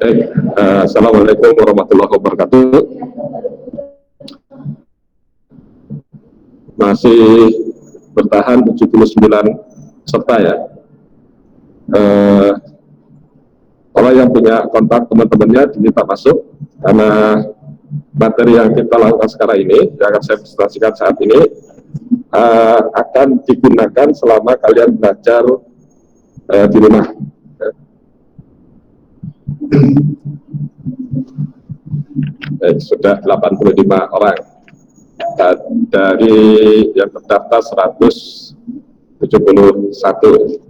Baik, Assalamualaikum warahmatullahi wabarakatuh. Masih bertahan 79 peserta ya. Orang yang punya kontak teman-temannya diminta masuk, karena materi yang kita lakukan sekarang ini, yang akan saya presentasikan saat ini, akan digunakan selama kalian belajar di rumah. Sudah 85 orang dari yang terdaftar 171.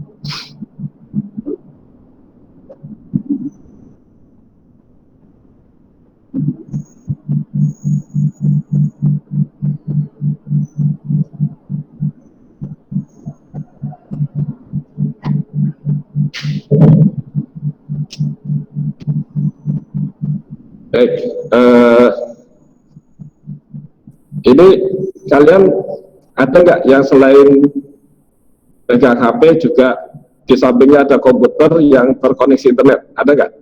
Baik, ini kalian ada nggak yang selain pegang HP juga di sampingnya ada komputer yang terkoneksi internet? Ada nggak?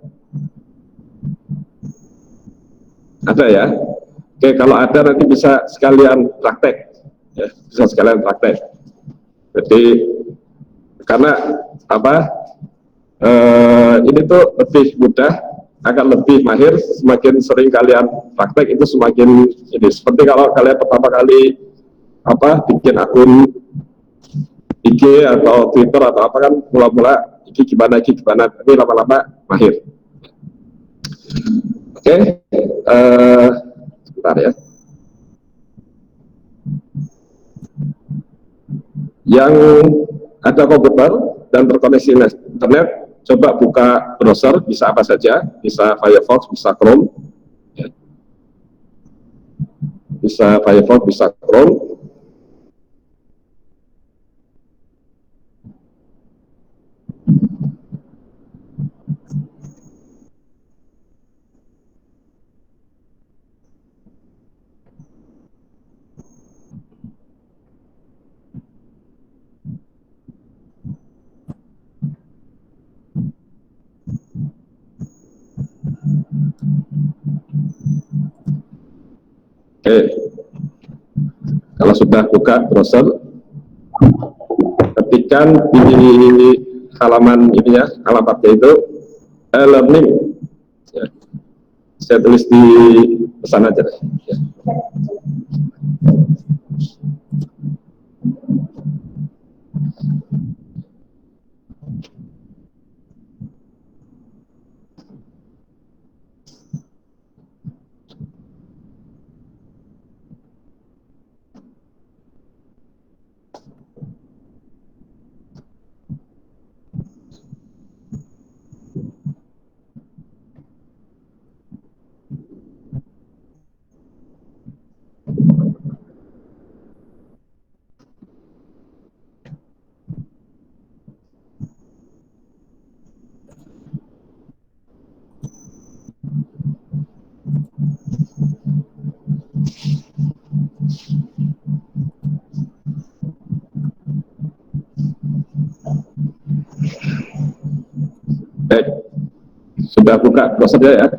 Ada ya? Oke, kalau ada nanti bisa sekalian praktek, ya, bisa sekalian praktek. Jadi karena apa? Ini tuh lebih mudah, akan lebih mahir semakin sering kalian praktek, itu semakin ini. Seperti kalau kalian pertama kali bikin akun IG atau Twitter atau apa, kan mula-mula ini gimana, ini lama-lama mahir. Oke, sebentar ya. Yang ada komputer dan terkoneksi internet, coba buka browser, bisa apa saja, bisa Firefox, bisa Chrome, ya. Bisa Firefox, bisa Chrome. Oke, kalau sudah buka browser, ketikkan di halaman ini ya, alamatnya itu e-learning. Ya. Saya tulis di pesan aja deh. Ya. Baik, sudah buka browsernya ya.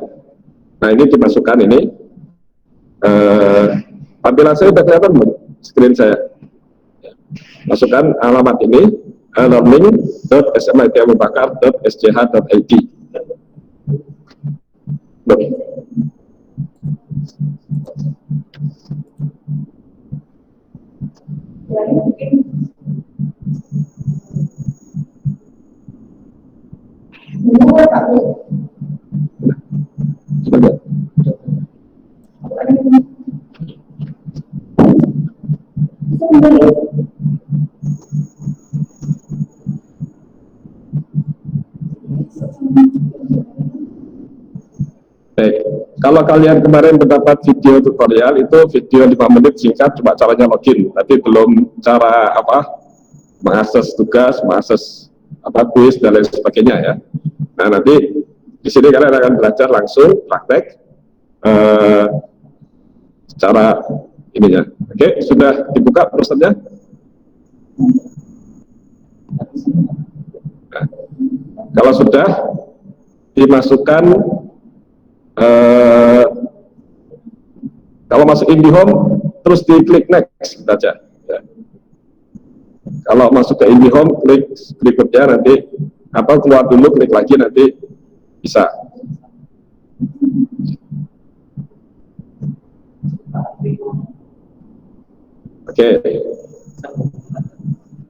Nah, ini dimasukkan ini. Tampilan saya sudah kelihatan belum? Screen saya. Masukkan alamat ini, learning.smitmubakar.sch.id. Baik, kalau kalian kemarin mendapat video tutorial, itu video 5 menit singkat, cuma caranya login, tapi belum cara mengakses tugas, mengakses kuis dan lain sebagainya ya. Nah, nanti di sini kalian akan belajar langsung praktek secara ininya. Oke, sudah dibuka browsernya? Nah, kalau sudah, dimasukkan eh, kalau masuk IndiHome terus diklik next gitu aja ya. Kalau masuk ke IndiHome klik berikutnya, nanti apa keluar dulu klik lagi nanti bisa. Oke.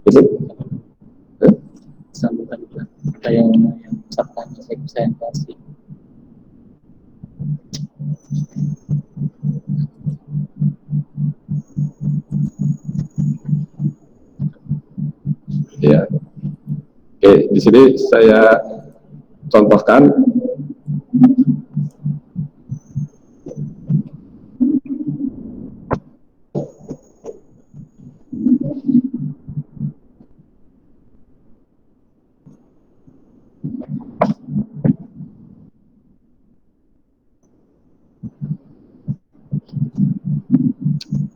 Itu sambutan ada yang tanya saya kasih. ya. Oke, di sini saya contohkan.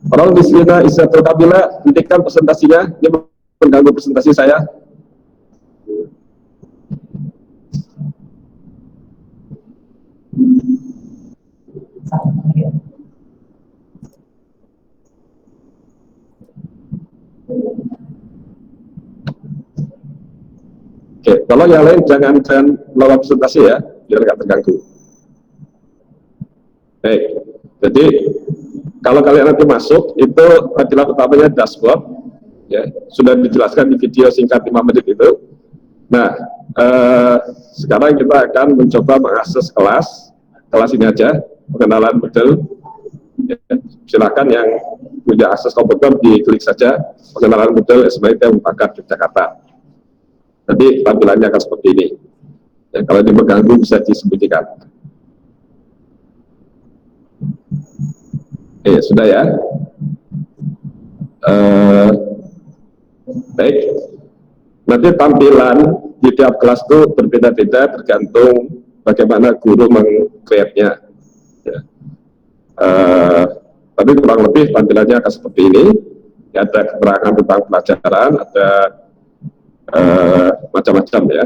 Orang di sini Izzatul Kabila, hentikan presentasinya, ini mengganggu presentasi saya. Oke, tolong yang lain jangan melawan presentasi ya, biar nggak terganggu. Baik, jadi kalau kalian nanti masuk, itu tampilan utamanya dashboard, ya, sudah dijelaskan di video singkat 5 menit itu. Nah, sekarang kita akan mencoba mengakses kelas ini aja, pengenalan model. Ya, silakan yang punya akses komputer diklik saja pengenalan model SBMPTN Unpad Yogyakarta. Nanti tampilannya akan seperti ini. Ya, kalau ini mengganggu bisa disembunyikan. Sudah ya. Baik. Nanti tampilan di tiap kelas itu berbeda-beda tergantung bagaimana guru meng-create-nya. Ya. Tapi kurang lebih tampilannya akan seperti ini. Ya, ada keterangan tentang pelajaran, ada macam-macam ya.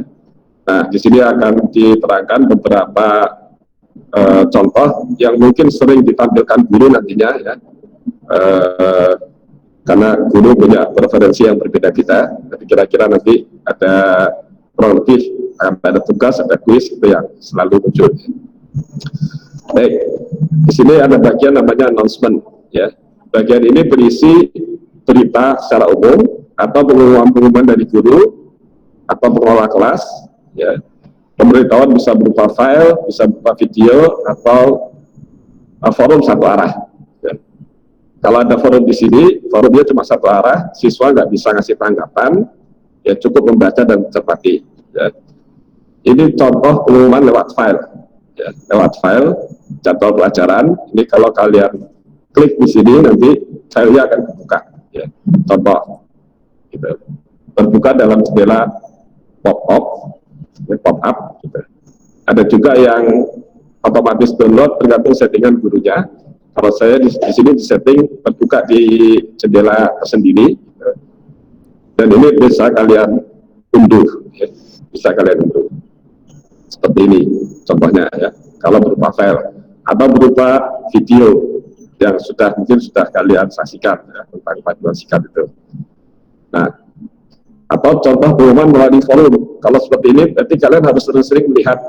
Nah, di sini akan diterangkan beberapa contoh yang mungkin sering ditampilkan guru nantinya ya. Karena guru punya preferensi yang berbeda-beda. Tapi kira-kira nanti ada kurang lebih ada tugas, ada kuis itu yang selalu muncul. Baik, di sini ada bagian namanya announcement ya. Bagian ini berisi berita secara umum atau pengumuman dari guru atau pengelola kelas ya. Pemberitahuan bisa berupa file, bisa berupa video atau forum satu arah ya. Kalau ada forum di sini, forumnya cuma satu arah, siswa nggak bisa ngasih tanggapan, ya cukup membaca dan mencermati. Ya. Ini contoh pengumuman lewat file, ya, lewat file jadwal pelajaran. Ini kalau kalian klik di sini nanti filenya akan terbuka. Ya. Contoh, gitu. Terbuka dalam jendela pop-up, ya, pop-up. Gitu. Ada juga yang otomatis download tergantung settingan gurunya. Kalau saya di sini disetting terbuka di jendela tersendiri, dan ini bisa kalian unduh, ya. Bisa kalian unduh seperti ini contohnya ya. Kalau berupa file atau berupa video yang mungkin sudah kalian saksikan ya, tentang panduan sikap itu. Nah, atau contoh pengumuman melalui forum. Kalau seperti ini, berarti kalian harus sering-sering lihat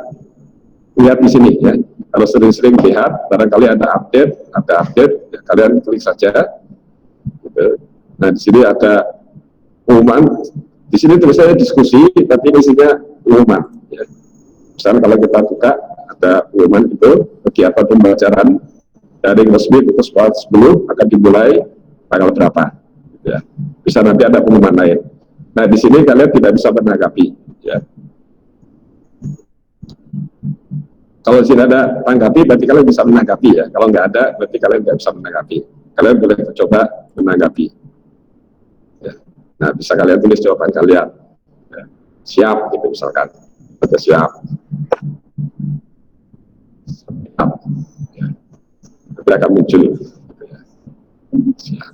di sini ya. Kalau sering-sering lihat, barangkali ada update, ya, kalian klik saja. Gitu. Nah, di sini ada pengumuman. Di sini tulisannya diskusi, tapi isinya pengumuman. Ya. Misalnya kalau kita buka, ada pengumuman itu, kegiatan pembelajaran daring resmi pukul 10 akan dimulai tanggal berapa. Gitu ya. Bisa nanti ada pengumuman lain. Nah, di sini kalian tidak bisa menanggapi. Ya. Kalau di sini ada tanggapi, berarti kalian bisa menanggapi ya. Kalau nggak ada, berarti kalian nggak bisa menanggapi. Kalian boleh coba menanggapi. Ya. Nah, bisa kalian tulis jawaban kalian. Ya. Siap, gitu misalkan. Ada siap. Siap. Ya. Nanti akan muncul. Ya. Siap.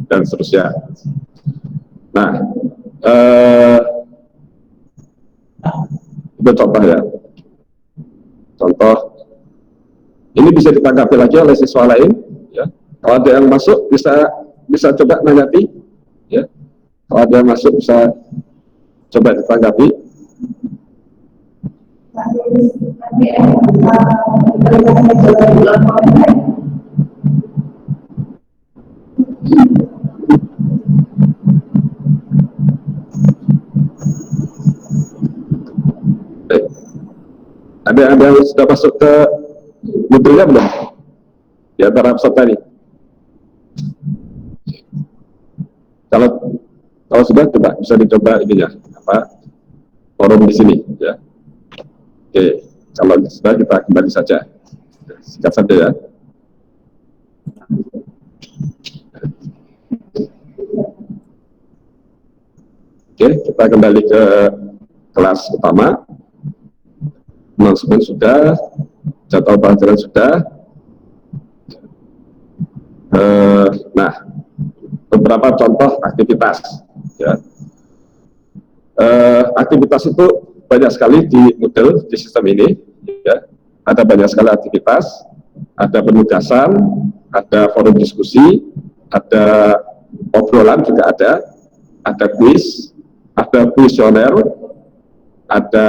Dan seterusnya. Nah, itu contoh ya. Contoh ini bisa ditanggapi lagi oleh siswa lain, ya. Kalau ada yang masuk bisa coba menanggapi, ya. Kalau ada yang masuk bisa coba ditanggapi. Ada yang sudah masuk ke Moodle-nya belum? Di antara peserta ini. Kalau sudah, coba bisa dicoba ininya, forum di sini, ya. Oke, kalau sudah kita kembali saja, singkat saja ya. Oke, kita kembali ke kelas utama. Announcement sudah, jadwal pelajaran sudah. Nah, beberapa contoh aktivitas, ya. Aktivitas itu banyak sekali di Moodle, di sistem ini, ya. Ada banyak sekali aktivitas, ada penugasan, ada forum diskusi, ada obrolan juga ada kuis, ada kuesioner, ada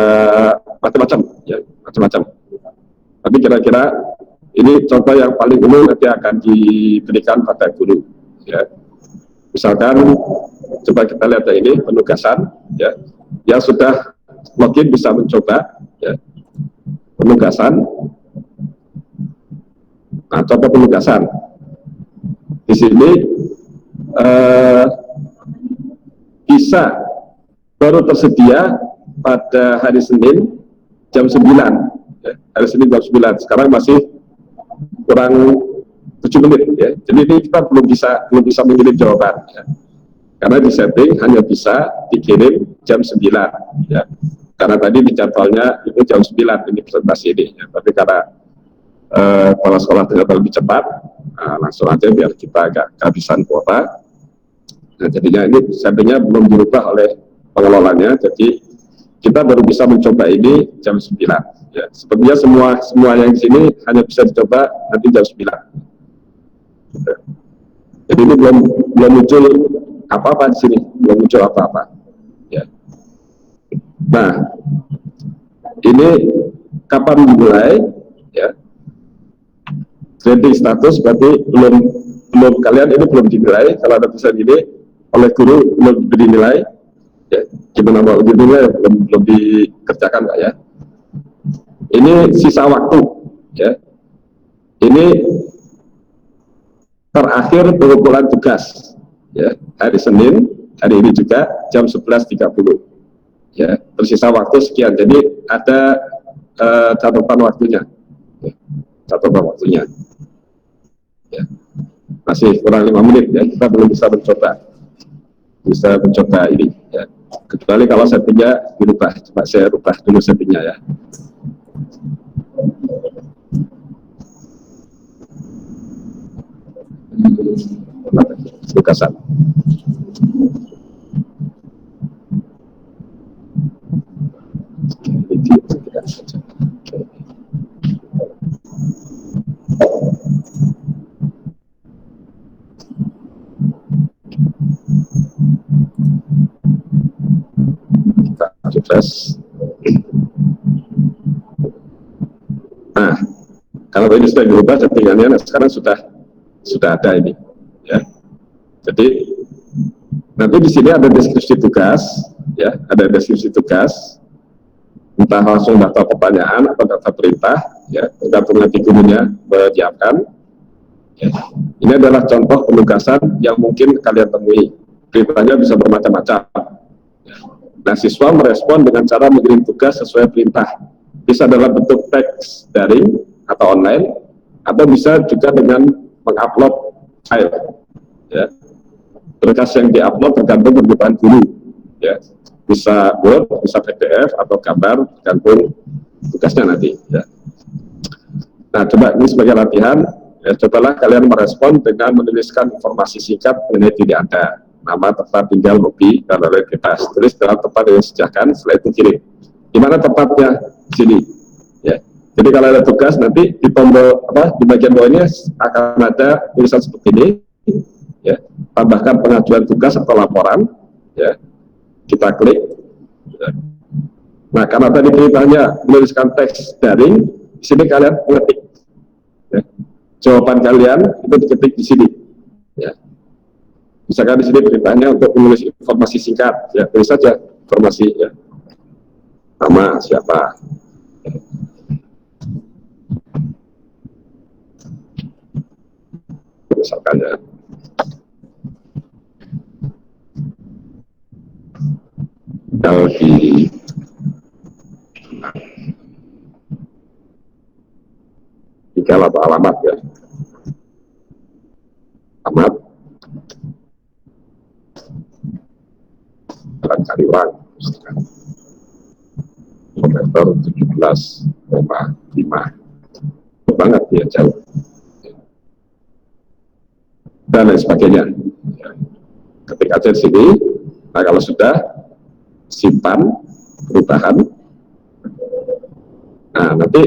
macam-macam, ya, macam-macam. Tapi kira-kira ini contoh yang paling umum nanti akan diberikan pada guru, ya. Misalkan coba kita lihat ini penugasan, ya, yang sudah login bisa mencoba, ya, penugasan. Nah, contoh penugasan di sini bisa baru tersedia pada hari Senin jam 9, ya, hari Senin jam 9. Sekarang masih kurang 7 menit, ya. Jadi ini kita belum bisa mengirim jawaban, ya. Karena di setting hanya bisa dikirim jam 9, ya. Karena tadi di jadwalnya itu jam 9 ini presentasi ini, ya. Tapi karena kepala sekolah ternyata lebih cepat, langsung aja biar kita agak kehabisan kuota. Nah, jadinya ini settingnya belum dirubah oleh pengelolanya, jadi kita baru bisa mencoba ini jam 9. Ya, sepertinya semua yang di sini hanya bisa dicoba nanti jam 9. Jadi ini belum muncul apa-apa di sini, belum muncul apa-apa. Ya. Nah, ini kapan dimulai? Ya. Grading status berarti belum kalian ini belum dinilai. Kalau ada tulisan ini oleh guru belum dinilai. Ya, gimana mau dinilai belum dikerjakan, Pak, ya. Ini sisa waktu, ya. Ini terakhir pengumpulan tugas, ya, hari Senin, hari ini juga jam 11.30, ya. Tersisa waktu sekian, jadi ada catatan waktunya, ya. Catatan waktunya, ya. Masih kurang 5 menit, ya. Kita belum bisa mencoba ini, ya. Kecuali kalau settingnya dirubah. Coba saya rubah dulu settingnya, ya. Tugasan. Kita refresh. Nah, kalau ini sudah dirubah settingannya, sekarang sudah ada ini, ya. Jadi nanti di sini ada deskripsi tugas, ya, ada deskripsi tugas, entah langsung daftar pertanyaan atau daftar perintah, ya, tergantung nanti gurunya menyiapkan. Ya. Ini adalah contoh penugasan yang mungkin kalian temui. Perintahnya bisa bermacam-macam. Ya. Nah, siswa merespon dengan cara mengirim tugas sesuai perintah. Bisa dalam bentuk teks daring atau online, atau bisa juga dengan mengupload file, ya. Berkas yang diupload tergantung kebutuhan guru, ya. Bisa Word, bisa PDF atau gambar, tergantung tugasnya nanti, ya. Nah, coba ini sebagai latihan, ya, cobalah kalian merespon dengan menuliskan informasi singkat mengenai diri Anda, nama, tempat tinggal, hobi, dan loyalitas. Tulis dalam tempat yang disediakan, setelah itu kirim. Di mana tempatnya? Di sini, ya. Jadi kalau ada tugas nanti di tombol di bagian bawahnya akan ada tulisan seperti ini, ya. Tambahkan pengajuan tugas atau laporan, ya. Kita klik. Ya. Nah, karena tadi perintahnya menuliskan teks daring, di sini kalian mengetik. Ya. Jawaban kalian itu diketik di sini. Ya. Misalkan di sini perintahnya untuk menulis informasi singkat, ya tulis saja informasi, ya. Nama siapa. Misalkan ya. Kalau di alamat ya. Alamat Jalan Kaliurang, kilometer 17,5. Banget ya, jauh. Dan lain sebagainya. Ketik aja di sini. Nah, kalau sudah simpan perubahan. Nah, nanti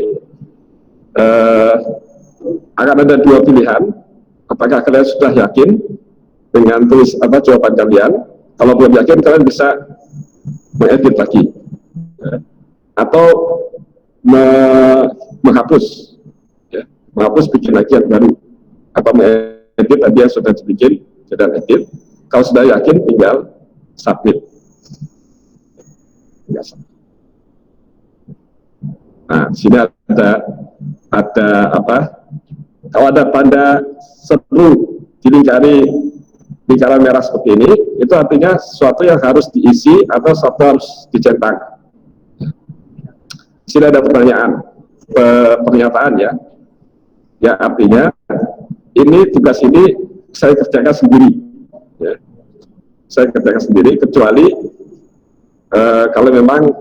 akan ada dua pilihan. Apakah kalian sudah yakin dengan jawaban kalian? Kalau belum yakin, kalian bisa mengedit lagi, atau menghapus, ya. Menghapus, bikin lagi yang baru, atau mengedit tadi yang sudah dibikin, dan edit. Kalau sudah yakin, tinggal submit. Nah, di sini ada kalau ada tanda seru di lingkaran merah seperti ini, itu artinya sesuatu yang harus diisi atau sesuatu harus dicentang. Di sini ada pernyataan ya. Ya, artinya ini tugas ini saya kerjakan sendiri. Ya. Saya kerjakan sendiri, kecuali kalau memang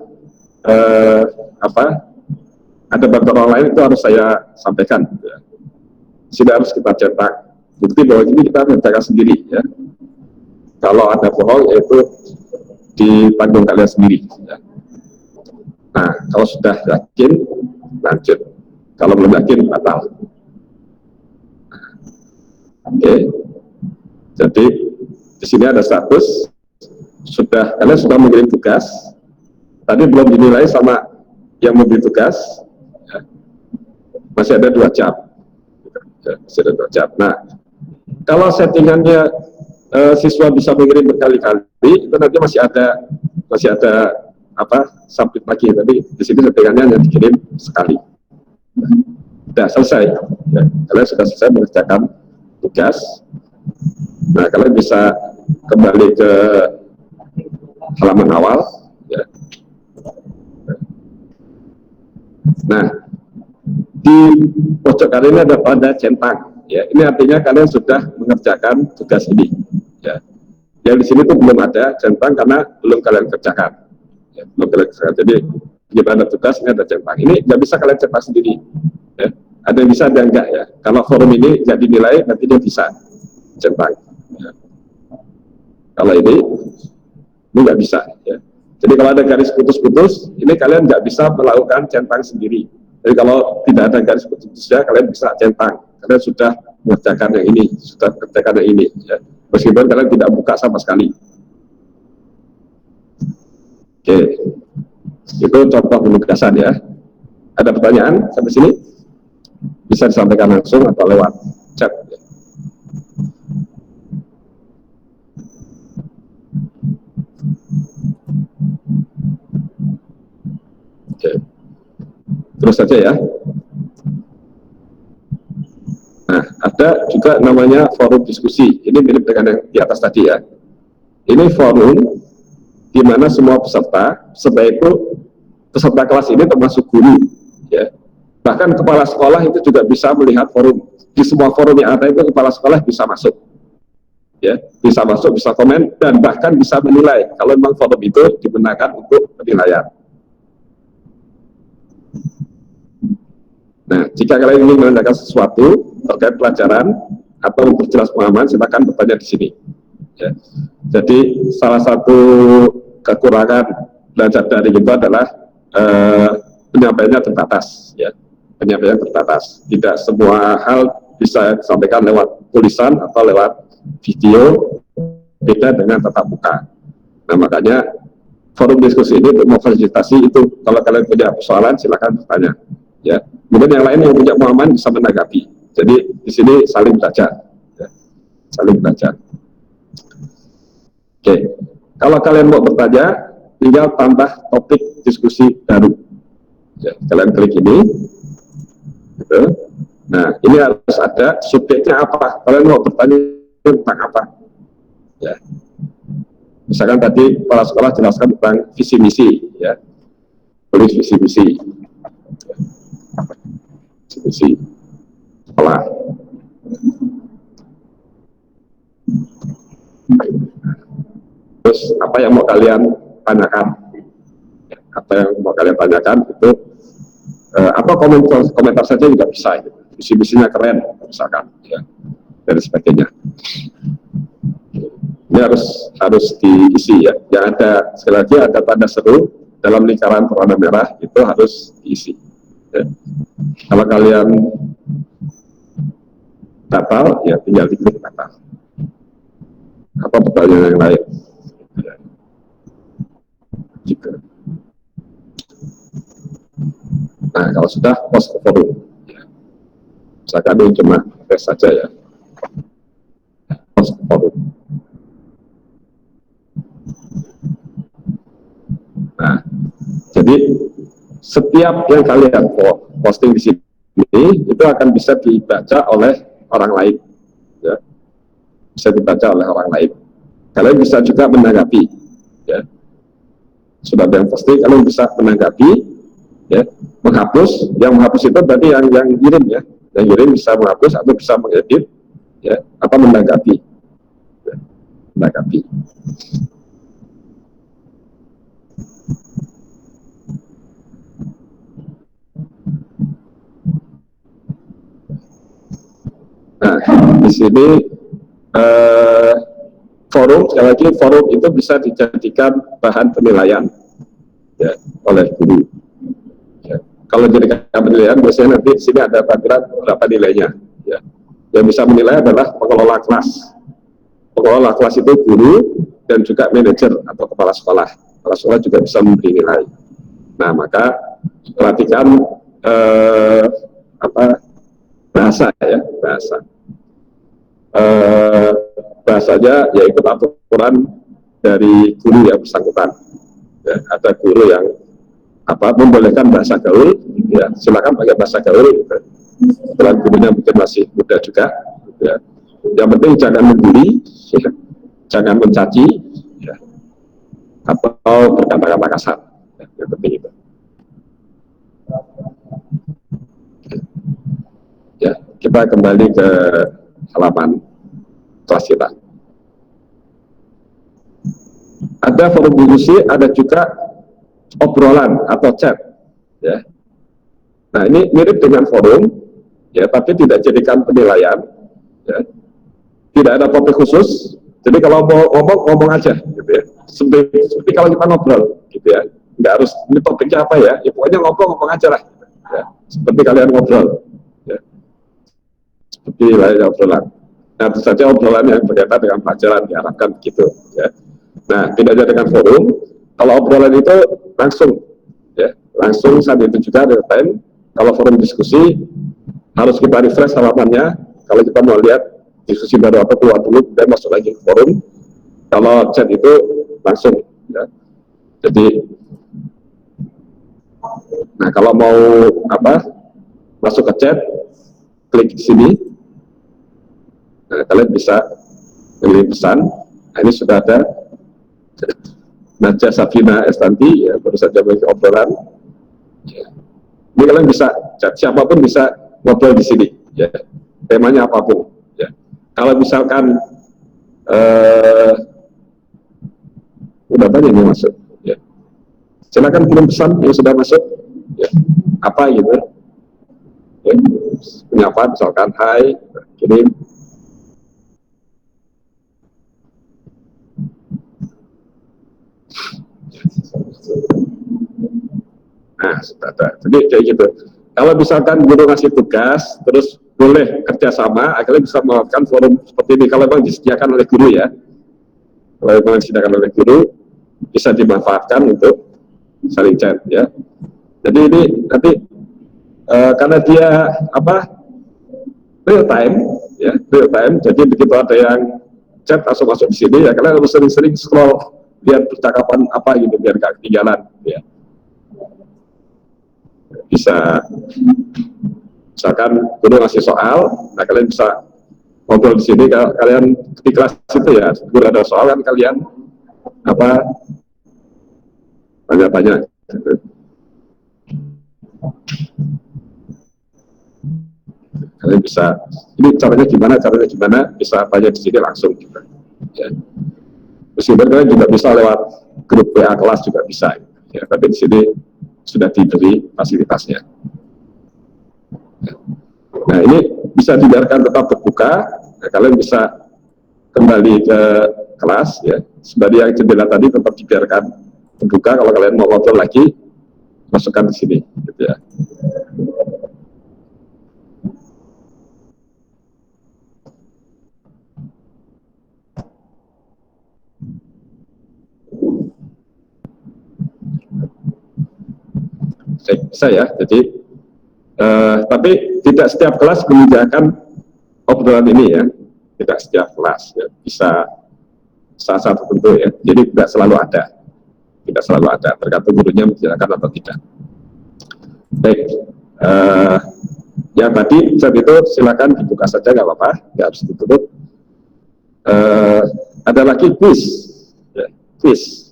ada bantuan orang lain, itu harus saya sampaikan. Ya. Tidak harus kita cetak. Bukti bahwa ini kita kerjakan sendiri. Ya. Kalau ada bohong, yaitu ditanggung kalian sendiri. Ya. Nah, kalau sudah yakin, lanjut. Kalau belum yakin, batal. Oke. Jadi di sini ada status. Kalian sudah mengirim tugas. Tadi belum dinilai sama yang memberi tugas. Ya. Masih ada 2 jam. Ya, masih ada 2 jam. Nah, kalau settingannya siswa bisa mengirim berkali-kali, itu nanti masih ada submit lagi. Tapi di sini settingannya yang dikirim sekali. Sudah selesai. Ya, kalian sudah selesai mengerjakan tugas. Nah, kalian bisa kembali ke halaman awal. Ya. Nah, di pojok kanan ini ada tanda centang. Ya, ini artinya kalian sudah mengerjakan tugas ini. Ya. Yang di sini tuh belum ada centang karena belum kalian kerjakan. Ya, belum kalian kerjakan. Jadi kita ada tugas, ini ada centang. Ini nggak bisa kalian cetak sendiri. Ya. Ada yang bisa, ada yang enggak ya. Kalau forum ini nggak dinilai, nanti dia bisa centang. Ya. Kalau ini nggak bisa. Ya. Jadi kalau ada garis putus-putus, ini kalian nggak bisa melakukan centang sendiri. Jadi kalau tidak ada garis putusnya, kalian bisa centang. Kalian sudah mengerjakan yang ini, sudah mengerjakan yang ini. Ya. Meskipun kalian tidak buka sama sekali. Oke, itu contoh penugasan ya. Ada pertanyaan sampai sini? Bisa disampaikan langsung atau lewat chat. Oke. Terus saja ya. Nah, ada juga namanya forum diskusi. Ini mirip dengan yang di atas tadi ya. Ini forum di mana semua peserta itu peserta kelas ini termasuk guru. Ya. Bahkan kepala sekolah itu juga bisa melihat forum. Di semua forum yang ada itu kepala sekolah bisa masuk. Ya, bisa masuk, bisa komen, dan bahkan bisa menilai kalau memang forum itu digunakan untuk penilaian. Nah, jika kalian ingin menanyakan sesuatu terkait pelajaran atau memperjelas pemahaman, silakan bertanya di sini. Ya. Jadi salah satu kekurangan belajar daring itu adalah penyampaiannya terbatas. Ya. penyampaian terbatas. Tidak semua hal bisa disampaikan lewat tulisan atau lewat video, beda dengan tatap muka. Nah, makanya forum diskusi ini untuk memfasilitasi itu. Kalau kalian punya persoalan, silakan bertanya. Ya, kemudian yang lain yang punya pemahaman bisa menanggapi. Jadi di sini saling belajar, ya. Saling belajar. Oke, kalau kalian mau bertanya, tinggal tambah topik diskusi baru. Ya, kalian klik ini, gitu. Nah, ini harus ada subjeknya apa. Kalian mau bertanya tentang apa? Ya. Misalkan tadi kepala sekolah jelaskan tentang visi misi, ya, tulis visi misi, visi misi sekolah. Terus apa yang mau kalian tanyakan? Apa yang mau kalian tanyakan itu atau komentar saja juga bisa. Gitu. Visi misinya keren, misalkan, ya, dan sebagainya. Ini harus diisi, ya. Yang ada sekali lagi ada tanda seru dalam lingkaran berwarna merah itu harus diisi. Ya. Kalau kalian batal, ya tinggal diklik batal. Apa pertanyaan yang lain? Ya. Jika. Nah, kalau sudah post ke forum, ya. Misalkan ini cuma tes saja, ya. Post ke forum. Nah, jadi setiap yang kalian posting di sini itu akan bisa dibaca oleh orang lain, ya. Bisa dibaca oleh orang lain. Kalian bisa juga menanggapi, ya. Sudah ada yang posting, kalian bisa menanggapi, ya. Menghapus, yang menghapus itu berarti yang kirim, ya. Yang kirim bisa menghapus atau bisa mengedit, ya, atau menanggapi, ya. Menanggapi. Nah, di sini forum, sekali lagi forum itu bisa dijadikan bahan penilaian, ya, oleh guru. Ya. Kalau jadikan penilaian, biasanya nanti di sini ada tampilan berapa nilainya. Ya. Yang bisa menilai adalah pengelola kelas. Pengelola kelas itu guru dan juga manajer atau kepala sekolah. Kepala sekolah juga bisa memberi nilai. Nah, maka perhatikan bahasa, ya, bahasa. Bahasanya ya ikut aturan dari guru yang bersangkutan. Ya, ada guru yang membolehkan bahasa gaul, gitu, ya, silakan pakai bahasa gaul. Gitu. Kebetulan gurunya mungkin masih muda juga. Gitu, ya. Yang penting jangan membuli, ya, jangan mencaci, ya, atau berkata-kata kasar. Ya, yang penting itu. Ya, kita kembali ke halaman kelas kita. Ada forum diskusi, ada juga obrolan atau chat, ya. Nah, ini mirip dengan forum, ya, tapi tidak jadikan penilaian, ya. Tidak ada topik khusus. Jadi kalau mau ngomong aja, gitu, ya. Seperti kalau kita ngobrol, gitu, ya. Nggak harus ini topiknya apa, ya. Ya pokoknya ngomong aja lah, ya. Seperti kalian ngobrol, ya. Seperti lainnya obrolan. Nah, tentu saja obrolan yang berkaitan dengan pelajaran diharapkan begitu, ya. Nah, tidak ada dengan forum. Kalau obrolan itu langsung, ya, langsung saat itu juga real time. Kalau forum diskusi harus kita refresh halamannya. Kalau kita mau lihat diskusi baru apa, keluar dulu dan masuk lagi ke forum. Kalau chat itu langsung, ya. Jadi, nah kalau mau masuk ke chat, klik di sini. Nah, kalian bisa mengirim pesan. Nah, ini sudah ada Najah Safina Estanti, ya, baru saja bagi obrolan. Ya. Ini kalian bisa chat, siapapun bisa ngobrol di sini, ya. Temanya apapun, ya. Kalau misalkan udah banyak yang masuk, ya. Silakan kirim pesan yang sudah masuk, ya. Apa gitu, ya. Menyapa, misalkan hai, kirim. Nah, sudah ada. Jadi kayak gitu. Kalau misalkan guru ngasih tugas, terus boleh kerjasama, akhirnya bisa melakukan forum seperti ini. Kalau memang disediakan oleh guru ya, kalau memang disediakan oleh guru, bisa dimanfaatkan untuk saling chat ya. Jadi ini nanti karena dia real time ya, real time. Jadi begitu ada yang chat langsung masuk di sini ya, kalian harus sering-sering scroll lihat percakapan apa gitu biar gak ketinggalan ya. Bisa misalkan guru ngasih soal, nah kalian bisa ngobrol di sini. Kalau kalian di kelas itu ya, guru ada soal kan kalian tanya-tanya gitu. Kalian bisa, ini caranya gimana, bisa tanya di sini langsung gitu. Ya. Meskipun kalian juga bisa lewat grup WA kelas juga bisa, ya. Tapi di sini sudah diberi fasilitasnya. Nah ini bisa dibiarkan tetap terbuka. Nah, kalian bisa kembali ke kelas, ya. Seperti yang jendela tadi tetap dibiarkan terbuka. Kalau kalian mau ngobrol lagi, masukkan di sini, gitu ya. Bisa ya, jadi tapi tidak setiap kelas menyediakan obrolan ini ya, tidak setiap kelas ya, bisa saat tertentu ya, jadi tidak selalu ada, tergantung gurunya menyediakan atau tidak. Baik, yang tadi saat itu silakan dibuka saja, nggak apa-apa, nggak harus ditutup. Ada lagi quiz ya, quiz.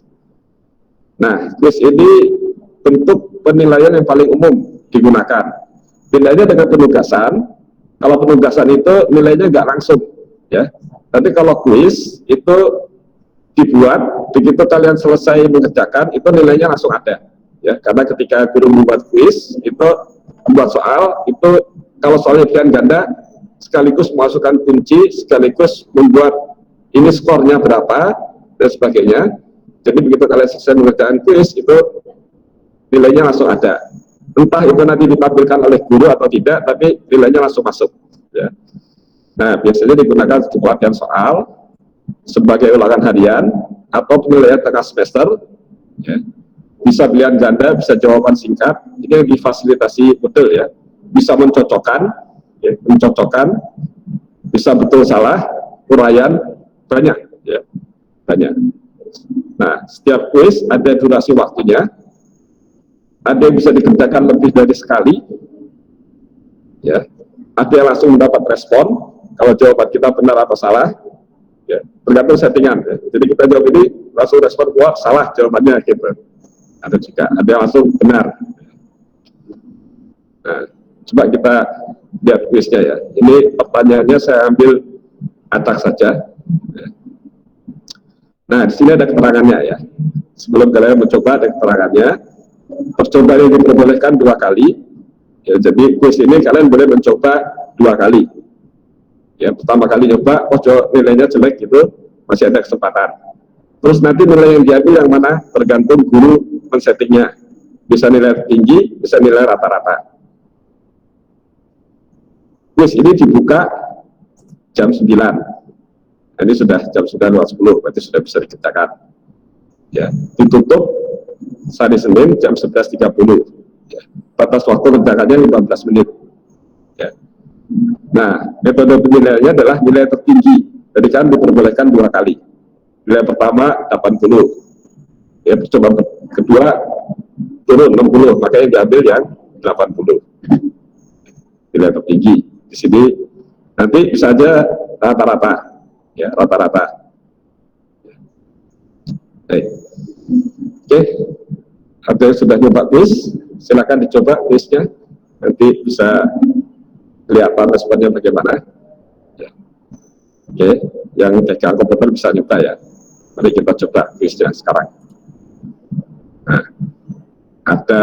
Nah, quiz ini bentuk penilaian yang paling umum digunakan. Bedanya dengan penugasan, kalau penugasan itu nilainya nggak langsung, ya. Tapi kalau kuis itu dibuat, begitu kalian selesai mengerjakan, itu nilainya langsung ada, ya. Karena ketika guru membuat kuis, itu membuat soal, itu kalau soalnya pilihan ganda, sekaligus memasukkan kunci, sekaligus membuat ini skornya berapa, dan sebagainya. Jadi begitu kalian selesai mengerjakan kuis, itu nilainya langsung ada. Entah itu nanti ditampilkan oleh guru atau tidak, tapi nilainya langsung masuk. Ya. Nah, biasanya digunakan untuk pelatihan soal, sebagai ulangan harian, atau penilaian tengah semester. Ya. Bisa pilihan ganda, bisa jawaban singkat. Ini yang difasilitasi betul ya. Bisa mencocokkan, ya, bisa betul salah, uraian banyak, ya, banyak. Nah, setiap kuis ada durasi waktunya. Ada yang bisa dikerjakan lebih dari sekali, ya. Ada yang langsung mendapat respon kalau jawaban kita benar atau salah, ya. Tergantung settingan, ya. Jadi kita jawab ini langsung respon, wah salah jawabannya gitu. Ada juga, ada yang langsung benar. Nah, coba kita lihat kuisnya ya. Ini pertanyaannya saya ambil acak saja. Ya. Nah, di sini ada keterangannya ya. Sebelum kalian mencoba ada keterangannya. Percobaan yang diperbolehkan 2 kali. Ya, jadi kuis ini kalian boleh mencoba 2 kali. Ya, pertama kali nyoba, nilainya jelek gitu, masih ada kesempatan. Terus nanti nilai yang diambil yang mana tergantung guru men-settingnya. Bisa nilai tinggi, bisa nilai rata-rata. Kuis ini dibuka jam 9. Nah, ini sudah jam 9.10, berarti sudah bisa dikerjakan. Ya, ditutup hari Senin jam 11.30. Ya. Batas waktu kerjakannya 15 menit. Ya. Nah, metode penilaiannya adalah nilai tertinggi. Jadi kan diperbolehkan 2 kali. Nilai pertama 80. Ya, percobaan kedua turun 60, makanya diambil yang 80. Nilai tertinggi. Di sini nanti bisa aja rata-rata. Ya, rata-rata. Baik. Oke. Ada yang sudah nyoba kuis, silakan dicoba kuisnya, nanti bisa kelihatan responnya bagaimana. Ya. Oke, yang pegang komputer bisa nyoba ya. Mari kita coba kuisnya sekarang. Nah, ada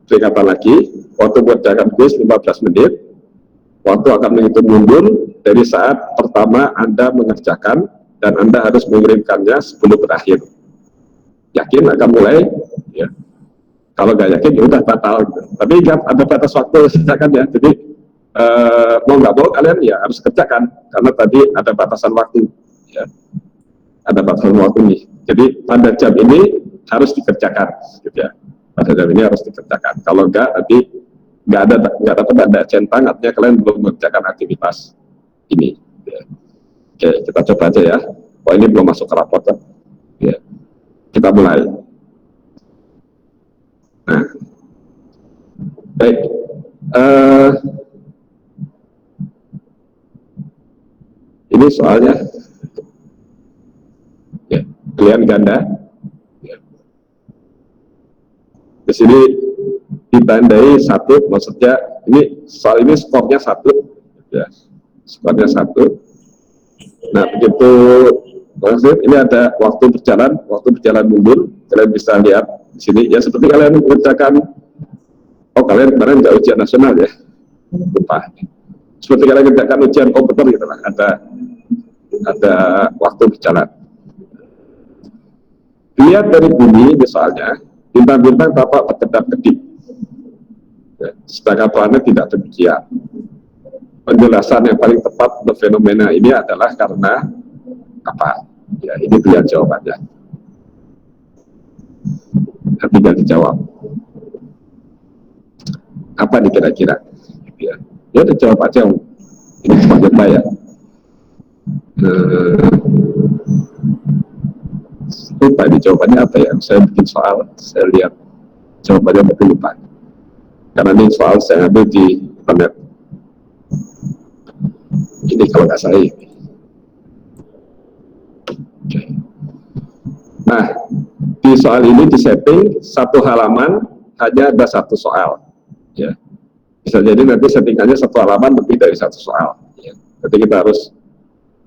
peringatan lagi, waktu mengerjakan kuis 15 menit, waktu akan menghitung mundur dari saat pertama Anda mengerjakan, dan Anda harus mengirimkannya sebelum berakhir. Yakin akan mulai? Ya. Kalau nggak yakin ya udah batal gitu. Tapi ingat ada batas waktu silakan ya. Jadi mau nggak mau kalian ya harus kerjakan karena tadi ada batasan waktu ya. Ada batasan waktu nih. Jadi pada jam ini harus dikerjakan gitu ya. Pada jam ini harus dikerjakan. Kalau enggak nanti nggak dapat tanda centang, artinya kalian belum mengerjakan aktivitas ini ya. Oke, kita coba aja ya. Oh, ini belum masuk ke rapor kan? Ya. Kita mulai. Nah, baik. Ini soalnya ya, pilihan ganda. Ya. Di sini ditandai 1, maksudnya ini soal ini skornya 1, ya, skornya 1. Nah, begitu maksud ini ada waktu berjalan mundur. Kalian bisa lihat di sini ya, seperti kalian mengerjakan. Oh, kalian kemarin nggak ujian nasional ya, lupa. Seperti kalian mengerjakan ujian komputer gitu lah, ada waktu berjalan. Lihat dari bumi misalnya, bintang-bintang tampak berkedap-kedip. Ya, sedangkan planet tidak demikian. Penjelasan yang paling tepat untuk fenomena ini adalah karena apa? Ya, ini pilihan jawabannya. Nah, tinggal dijawab. Apa nih kira-kira? Ya, ya udah jawab aja. Ini cuma coba ya. Lupa ini jawabannya apa ya? Saya bikin soal, saya lihat jawabannya tapi lupa. Karena ini soal saya ambil di internet. Ini kalau nggak salah ini. Okay. Nah, di soal ini di setting satu halaman hanya ada 1 soal. Ya. Bisa jadi nanti settingannya 1 halaman lebih dari 1 soal. Ya. Jadi kita harus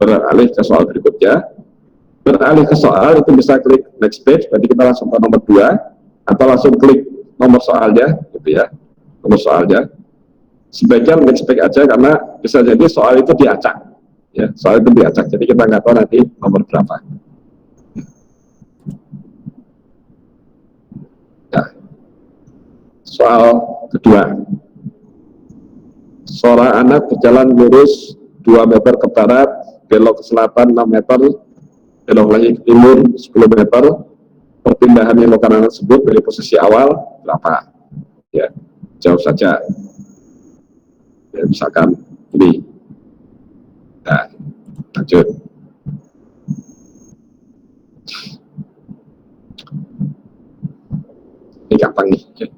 beralih ke soal berikutnya. Beralih ke soal itu bisa klik next page, berarti kita langsung ke nomor 2, atau langsung klik nomor soalnya, gitu ya, nomor soalnya. Sebaiknya next page aja karena bisa jadi soal itu diacak, ya, soal itu diacak, jadi kita nggak tahu nanti nomor berapa. Nah, soal kedua, seorang anak berjalan lurus 2 meter ke barat, belok ke selatan 6 meter, belok lagi ke timur 10 meter, perpindahan lokaran tersebut dari posisi awal berapa? Ya, jawab saja. Ya, misalkan ini. Nah, lanjut. Ini gampang nih. Ya.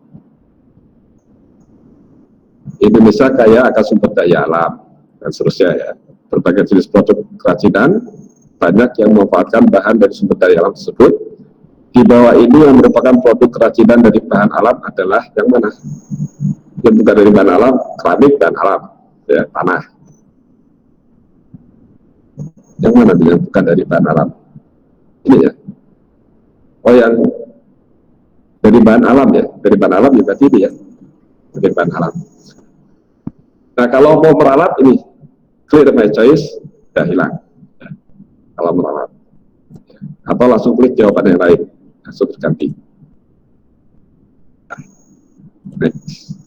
Indonesia kaya akan sumber daya alam dan seterusnya ya. Berbagai jenis produk kerajinan banyak yang memanfaatkan bahan dari sumber daya alam tersebut. Di bawah ini yang merupakan produk kerajinan dari bahan alam adalah yang mana? Yang bukan dari bahan alam, keramik dan alam, ya, tanah. Yang mana yang bukan dari bahan alam? Ini ya. Oh, yang dari bahan alam ya, dari bahan alam ya berarti ini ya, dari bahan alam. Nah, kalau mau meralat ini, clear my choice, sudah hilang. Ya, kalau meralat. Ya. Atau langsung klik jawaban yang lain, langsung terganti. Nah, next.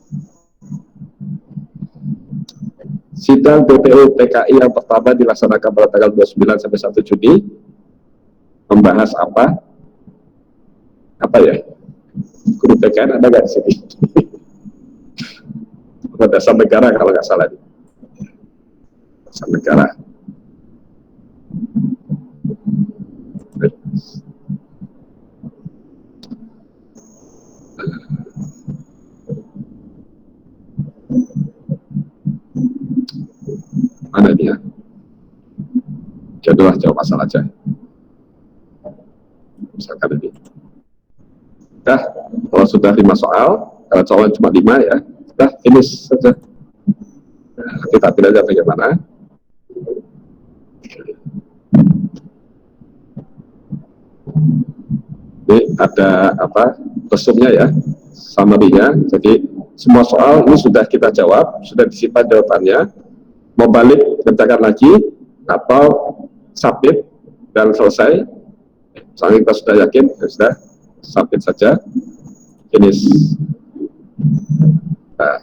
Sidang BPU PKI yang pertama dilaksanakan pada tanggal 29 sampai 1 Juni membahas apa? Apa ya? Guru PKN ada nggak di sini? Dasar negara kalau nggak salah. Dasar negara. Mana dia? Jadilah jawab asal aja. Misalkan ini. Nah, kalau sudah 5 soal, kalau soalnya cuma 5 ya, sudah finish saja. Nah, kita pilih aja bagaimana. Ini ada apa? Resumnya ya, summary-nya. Jadi semua soal ini sudah kita jawab, sudah disimpan jawabannya. Mau balik kerjakan lagi atau submit dan selesai. Misalnya kita sudah yakin, ya sudah submit saja. finish. Nah,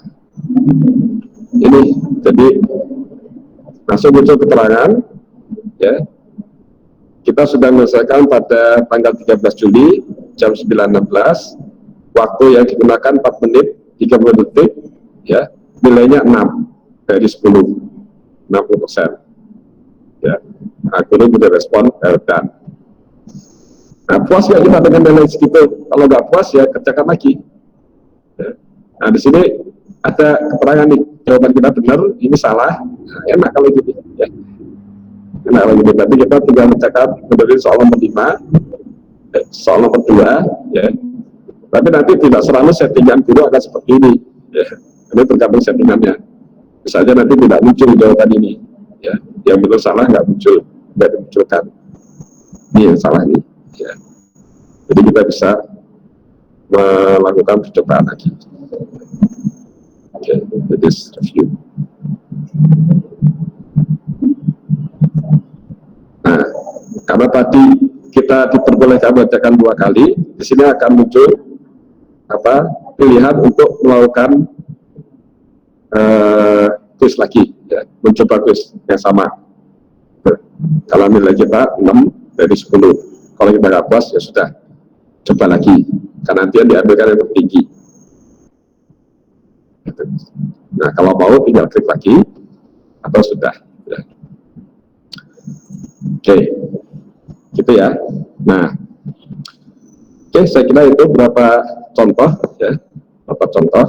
ini jadi langsung muncul keterangan, ya. Kita sudah menyelesaikan pada tanggal 13 Juli jam 9.16, waktu yang digunakan 4 menit 30 detik, ya, nilainya 6 dari 10, 60%. Ya, nah, guru sudah respon dan. Nah, puas ya kita dengan nilai segitu? Kalau nggak puas ya kerjakan lagi. Ya. Nah, di sini ada keterangan nih, jawaban kita benar, ini salah. Nah, enak kalau gitu, ya. Enak kalau gitu. Tapi kita tinggal mencatat menurut soal nomor 5, soal nomor 2, ya. Tapi nanti tidak selalu settingan guru akan seperti ini, ya. Ini tergantung settingannya. Misalnya nanti tidak muncul jawaban ini, ya. Yang benar salah nggak muncul, nggak dimunculkan. Ini yang salah nih, ya. Jadi kita bisa melakukan percobaan lagi. Oke, jadi review. Nah, karena tadi kita diperbolehkan bacakan 2 kali, di sini akan muncul pilihan untuk melakukan kuis lagi, ya, mencoba kuis yang sama. Kalau nilai kita 6 dari 10, kalau kita nggak puas ya sudah, coba lagi, karena nanti yang diambilkan yang tertinggi. Nah, kalau mau tinggal klik lagi atau sudah, ya. Oke, gitu ya. Nah, oke, saya kira itu beberapa contoh, ya, beberapa contoh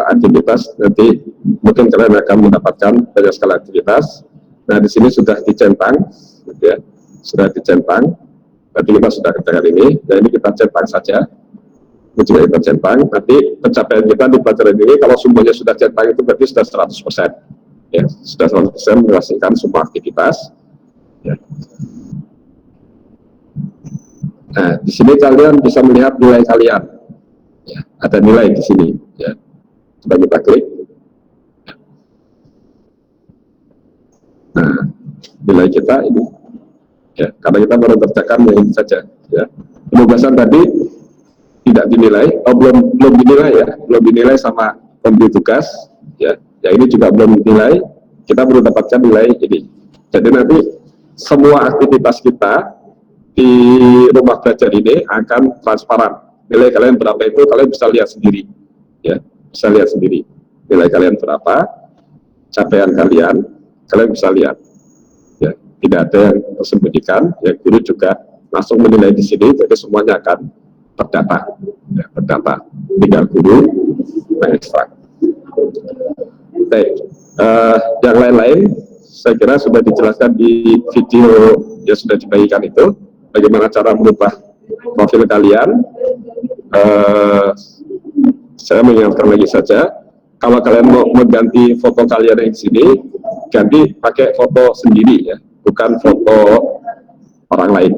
aktivitas. Nanti mungkin kalian akan mendapatkan banyak sekali aktivitas. Nah, di sini sudah dicentang, gitu ya, sudah dicentang. Tadi kita sudah kerjakan ini, dan ini kita centang saja. Ini juga kita centang. Nanti pencapaian kita di pelajaran ini, kalau semuanya sudah centang itu berarti sudah 100%. Ya, sudah 100% menghasilkan semua aktivitas. Ya. Nah, di sini kalian bisa melihat nilai kalian. Ya, ada nilai di sini. Ya. Coba kita klik. Nah, nilai kita ini. Ya, karena kita baru kerjakan yang ini saja. Ya. Penugasan tadi tidak dinilai, belum dinilai ya, belum dinilai sama pemberi tugas. Ya, yang ini juga belum dinilai. Kita baru dapatkan nilai ini. Jadi nanti semua aktivitas kita di rumah belajar ini akan transparan. Nilai kalian berapa itu kalian bisa lihat sendiri, ya, bisa lihat sendiri. Nilai kalian berapa, capaian kalian bisa lihat. Ya, tidak ada yang tersembunyikan. Ya, guru juga langsung menilai di sini, jadi semuanya akan terdata. Ya, terdata. Tinggal guru mengekstrak. Baik, yang lain-lain saya kira sudah dijelaskan di video yang sudah dibagikan itu, bagaimana cara merubah profil kalian. Saya mengingatkan lagi saja, kalau kalian mau mengganti foto kalian yang di sini, ganti pakai foto sendiri, ya, bukan foto orang lain.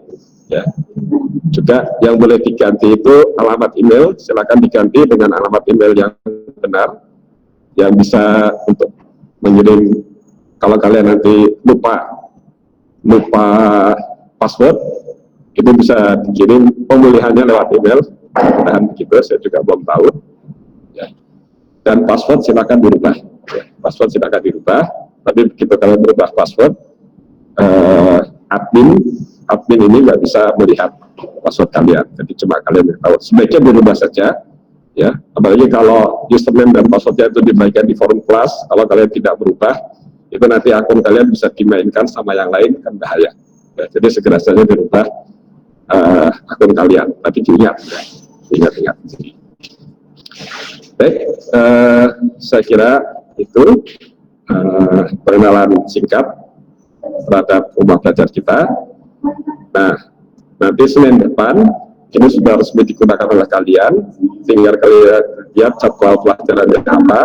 Ya. Juga yang boleh diganti itu alamat email, silakan diganti dengan alamat email yang benar, yang bisa untuk mengirim. Kalau kalian nanti lupa password, itu bisa dikirim pemulihannya lewat email. Dan begitu, saya juga belum tahu. Ya. Dan password silakan dirubah. Ya. Password silakan dirubah. Tapi begitu kalian berubah password, admin ini nggak bisa melihat password kalian. Jadi cuma kalian yang tahu. Sebaiknya dirubah saja. Ya. Apalagi kalau username dan passwordnya itu dibagikan di forum kelas, kalau kalian tidak berubah, itu nanti akun kalian bisa dimainkan sama yang lain, kan bahaya. Ya, jadi segera saja dirubah akun kalian, tapi diingat, ingat. Baik, saya kira itu perkenalan singkat terhadap rumah belajar kita. Nah, nanti Senin depan ini sudah resmi digunakan oleh kalian, tinggal kalian lihat jadwal pelajarannya apa.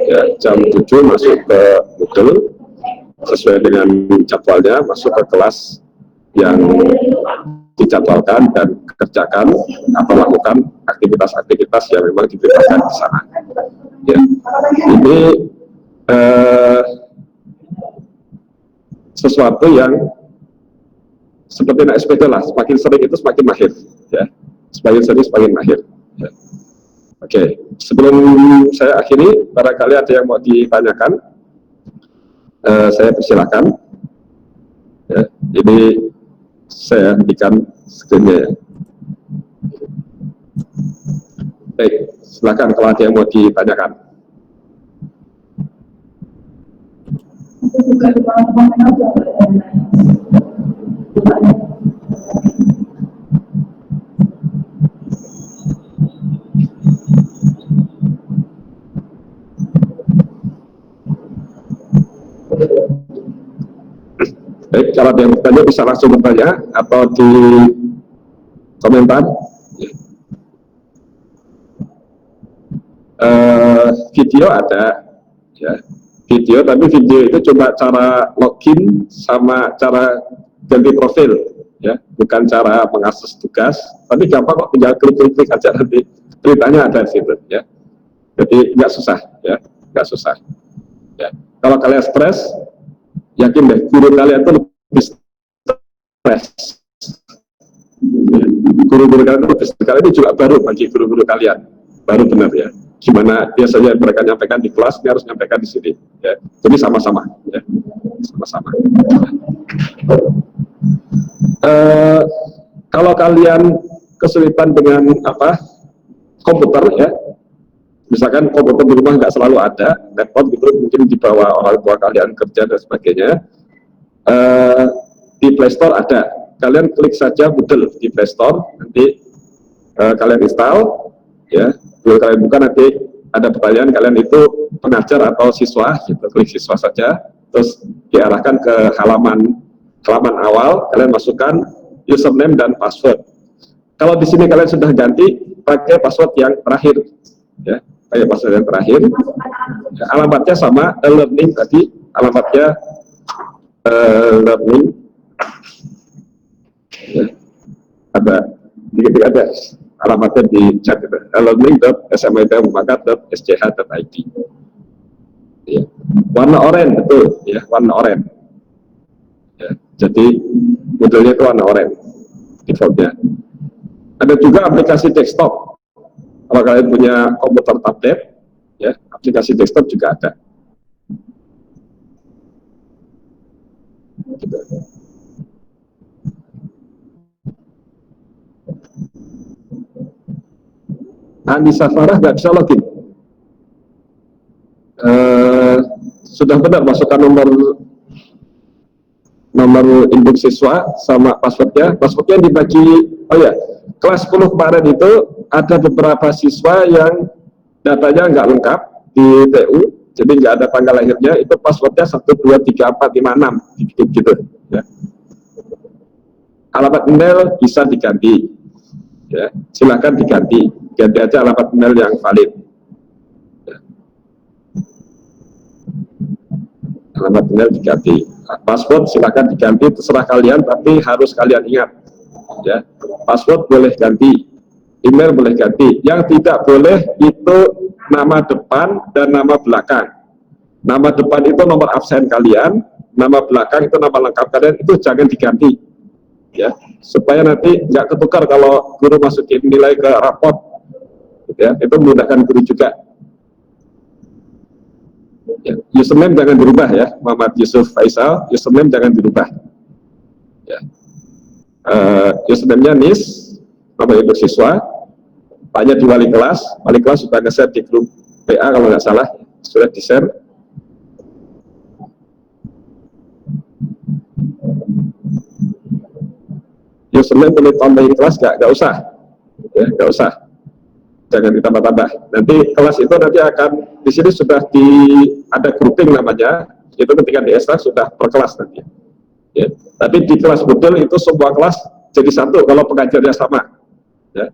Ya, jam 7 masuk ke Moodle sesuai dengan jadwalnya, masuk ke kelas yang dijadwalkan dan kerjakan atau lakukan aktivitas-aktivitas yang memang diberitakan di sana. Ya. Ini sesuatu yang seperti naik sepeda lah, semakin sering itu semakin mahir. Ya. Semakin sering semakin mahir. Ya. Oke, sebelum saya akhiri, barangkali ada yang mau ditanyakan, saya persilakan. Ya, ini saya hentikan screen-nya ya. Baik, silakan kalau ada yang mau ditanyakan. Baik, kalau ada yang bertanya bisa langsung bertanya atau di komentar. Video ada, ya, video, tapi video itu cuma cara login sama cara ganti profil, ya, bukan cara mengakses tugas. Tapi gampang kok, tinggal klik-klik aja nanti beritanya ada di situ, ya. Jadi nggak susah, ya, nggak susah. Ya. Kalau kalian stres, yakin deh, guru kalian itu lebih stres. Guru-guru kalian itu lebih stres. Kalian ini juga baru bagi guru-guru kalian, baru benar ya. Gimana biasanya mereka nyampaikan di kelas, dia harus nyampaikan di sini. Ya. Jadi sama-sama, ya, sama-sama. Kalau kalian kesulitan dengan komputer, ya, misalkan komputer di rumah nggak selalu ada, laptop gitu mungkin dibawa orang tua kalian kerja dan sebagainya, di Play Store ada, kalian klik saja Moodle di Play Store, nanti kalian install, ya, kalau kalian buka nanti ada pertanyaan, kalian itu pengajar atau siswa, gitu, klik siswa saja, terus diarahkan ke halaman awal, kalian masukkan username dan password. Kalau di sini kalian sudah ganti, pakai password yang terakhir, ya, pakai password yang terakhir. Ya, alamatnya sama, learning tadi, alamatnya learning, ya, ada, ada alamatnya di chat itu, learning.smit.mumakat.sch.id. Ya. Warna oranye, betul, ya, warna oranye. Ya, jadi modelnya itu warna oranye defaultnya. Ada juga aplikasi desktop. Kalau kalian punya komputer tablet, ya, aplikasi desktop juga ada. Gitu. Anissa Farah nggak bisa login. Sudah benar, masukkan nomor induk siswa sama passwordnya. Passwordnya dibagi, oh ya, kelas 10 kemarin itu ada beberapa siswa yang datanya nggak lengkap di TU, jadi nggak ada tanggal lahirnya, itu passwordnya 123456 gitu, ya. Alamat email bisa diganti, ya, silahkan diganti, ganti aja alamat email yang valid, ya. Alamat email diganti, password silahkan diganti, terserah kalian, tapi harus kalian ingat, ya, password boleh ganti, email boleh ganti, yang tidak boleh itu nama depan dan nama belakang. Nama depan itu nomor absen kalian, nama belakang itu nama lengkap kalian, itu jangan diganti, ya, supaya nanti nggak ketukar kalau guru masukin nilai ke raport, gitu ya, itu memudahkan guru juga. Ya, username jangan dirubah, ya, Muhammad Yusuf Faisal, username jangan dirubah, ya. Username-nya NIS, nama induk siswa, tanya di wali kelas sudah nge-share di grup PA kalau nggak salah, sudah di-share. Username boleh tambahin kelas, nggak usah, ya, nggak usah, jangan ditambah-tambah. Nanti kelas itu nanti akan di sini sudah ada grouping namanya, itu ketika di ekstrak sudah per kelas nanti, ya. Tapi di kelas Moodle itu semua kelas jadi satu kalau pengajarnya sama, ya.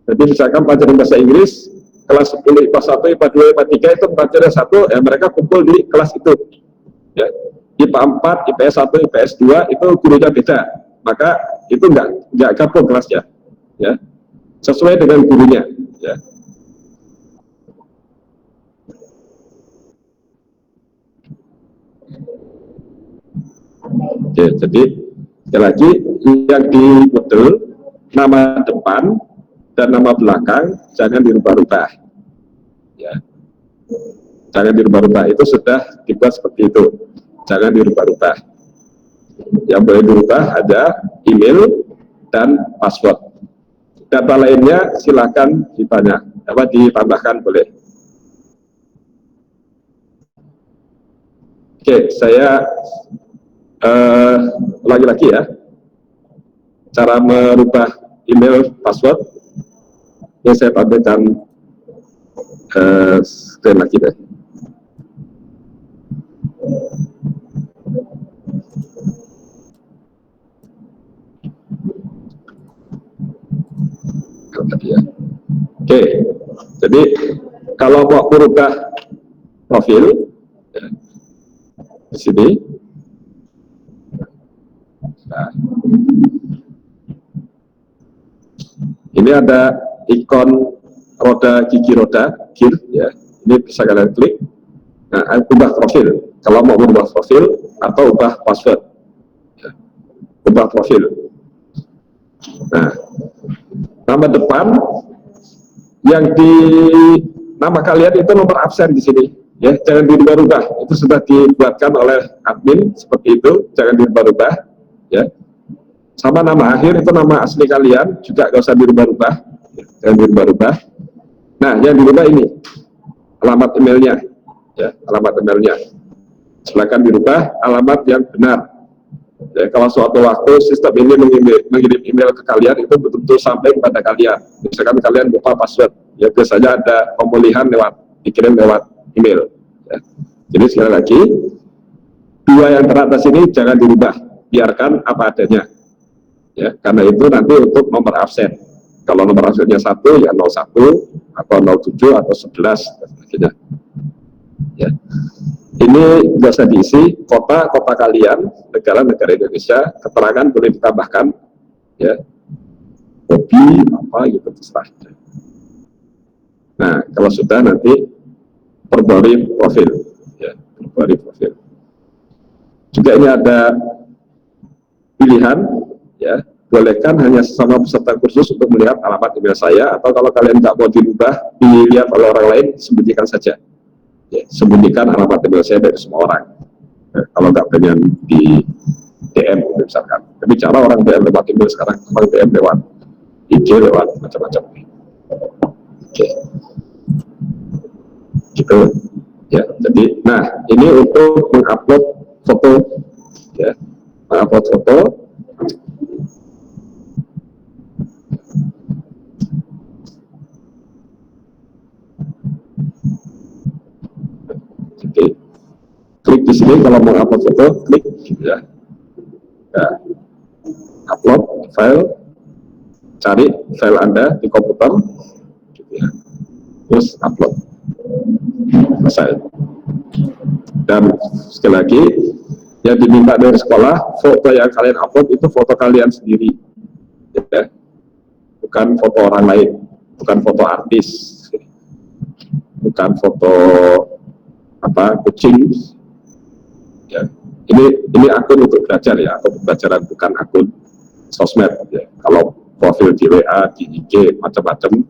Jadi misalkan pelajaran bahasa Inggris kelas 10 IPA 1, IPA 2, IPA 3 itu pengajarnya satu, ya, mereka kumpul di kelas itu, ya. IPA 4, IPS 1, IPS 2 itu gurunya beda, maka itu nggak gabung kelasnya, ya, sesuai dengan gurunya, ya. Oke, jadi sekali lagi yang di Moodle nama depan dan nama belakang jangan dirubah-rubah. Ya, jangan dirubah-rubah. Itu sudah dibuat seperti itu. Jangan dirubah-rubah. Yang boleh dirubah ada email dan password. Data lainnya silakan ditambahkan boleh. Oke, saya lagi-lagi ya, cara merubah email password ini saya tampilkan screen lagi deh. Ya. Oke, jadi kalau mau merubah profil ya, di sini. Nah, ini ada ikon roda gigi roda, gear, ya. Ini bisa kalian klik. Nah, ubah profil. Kalau mau ubah profil atau ubah password, ya. Ubah profil. Nah, nama depan yang di nama kalian itu nomor absen di sini, ya. Jangan dirubah-rubah. Itu sudah dibuatkan oleh admin seperti itu. Jangan dirubah-rubah, ya. Sama nama akhir itu nama asli kalian juga gak usah dirubah-rubah, ya, jangan dirubah-rubah. Nah, yang dirubah ini alamat emailnya, ya, alamat emailnya. Silakan dirubah alamat yang benar. Ya, kalau suatu waktu sistem ini mengirim email ke kalian itu betul-betul sampai kepada kalian. Misalkan kalian lupa password, ya biasanya ada pemulihan dikirim lewat email. Ya. Jadi sekali lagi, dua yang teratas ini jangan dirubah, biarkan apa adanya. Ya, karena itu nanti untuk nomor absen. Kalau nomor absennya 1 ya 01 atau 07 atau 11 dan sebagainya. Ya. Ini biasa diisi kota kalian, negara Indonesia, keterangan boleh ditambahkan, ya, hobi apa gitu terserah. Nah, kalau sudah nanti perbarui profil, ya, perbarui profil. Juga ini ada pilihan, ya, bolehkan hanya sesama peserta kursus untuk melihat alamat email saya, atau kalau kalian nggak mau dirubah, dilihat oleh orang lain, sembunyikan saja. Ya, sembunyikan alamat email saya dari semua orang. Ya, kalau nggak pengen di DM misalkan. Tapi cara orang DM lewat email sekarang, orang DM lewat IG, lewat macam-macam. Oke, gitu. Ya, jadi, nah ini untuk mengupload foto, ya, mengupload foto. Oke, klik di sini kalau mau upload foto, klik, ya. Nah, upload file, cari file Anda di komputer, gitu ya. Terus upload, selesai. Dan sekali lagi, yang diminta dari sekolah, foto yang kalian upload itu foto kalian sendiri, ya. Bukan foto orang lain, bukan foto artis, bukan foto kucing, ya. Ini akun untuk belajar, ya, akun pembelajaran, bukan akun sosmed, ya. Kalau profil di WA, di IG, macam-macam,